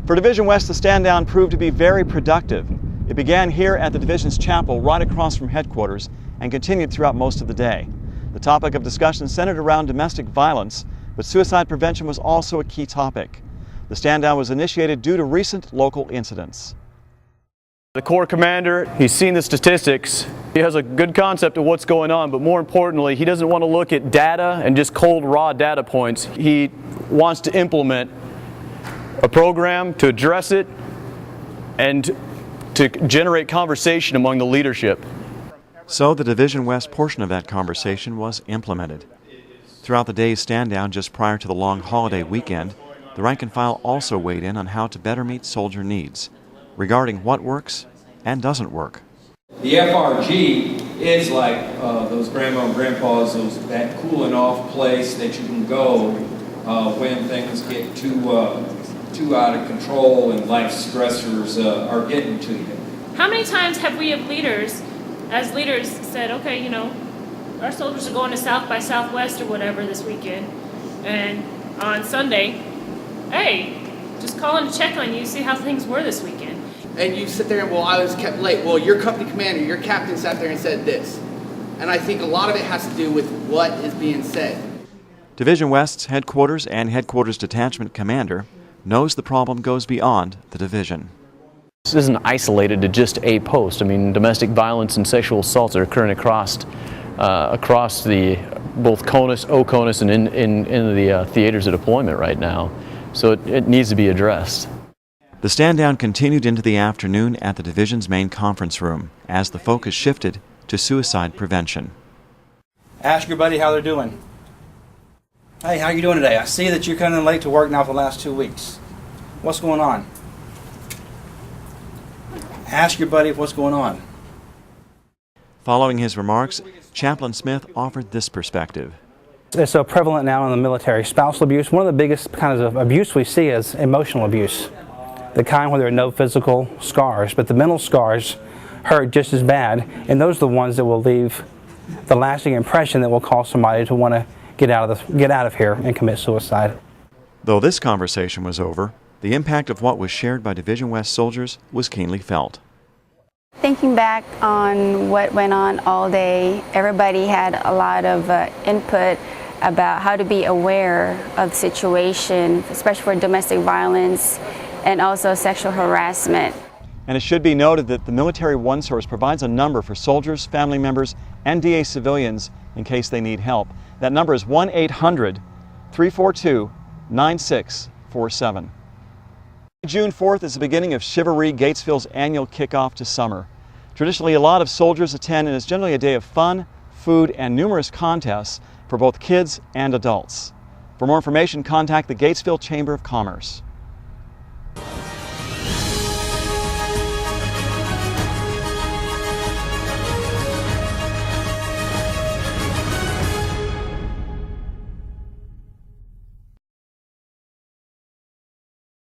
For Division West, the stand down proved to be very productive. It began here at the Division's chapel right across from headquarters and continued throughout most of the day. The topic of discussion centered around domestic violence, but suicide prevention was also a key topic. The stand down was initiated due to recent local incidents. The Corps commander, he's seen the statistics, he has a good concept of what's going on, but more importantly, he doesn't want to look at data and just cold raw data points. He wants to implement a program to address it and to generate conversation among the leadership. So the Division West portion of that conversation was implemented. Throughout the day's stand down just prior to the long holiday weekend, the rank and file also weighed in on how to better meet soldier needs, regarding what works and doesn't work. The FRG is like those grandma and grandpas, that cooling off place that you can go when things get too out of control and life stressors are getting to you. How many times have we as leaders said, okay, you know, our soldiers are going to South by Southwest or whatever this weekend, and on Sunday, hey, just calling to check on you, see how things were this weekend. And you sit there and, well, I was kept late. Well, your company commander, your captain sat there and said this. And I think a lot of it has to do with what is being said. Division West's headquarters and headquarters detachment commander knows the problem goes beyond the division. This isn't isolated to just a post. I mean, domestic violence and sexual assaults are occurring across the both CONUS, OCONUS, and in the theaters of deployment right now. So it needs to be addressed. The stand down continued into the afternoon at the division's main conference room as the focus shifted to suicide prevention. Ask your buddy how they're doing. Hey, how you doing today? I see that you're coming in late to work now for the last 2 weeks. What's going on? Ask your buddy what's going on. Following his remarks, Chaplain Smith offered this perspective. It's so prevalent now in the military. Spousal abuse, one of the biggest kinds of abuse we see is emotional abuse. The kind where there are no physical scars, but the mental scars hurt just as bad, and those are the ones that will leave the lasting impression that will cause somebody to want to get out of here and commit suicide. Though this conversation was over, the impact of what was shared by Division West soldiers was keenly felt. Thinking back on what went on all day, everybody had a lot of input about how to be aware of the situation, especially for domestic violence and also sexual harassment. And it should be noted that the Military One Source provides a number for soldiers, family members, and DA civilians in case they need help. That number is 1-800-342-9647. June 4th is the beginning of Chivalry Gatesville's annual kickoff to summer. Traditionally, a lot of soldiers attend, and it's generally a day of fun, food, and numerous contests for both kids and adults. For more information, contact the Gatesville Chamber of Commerce.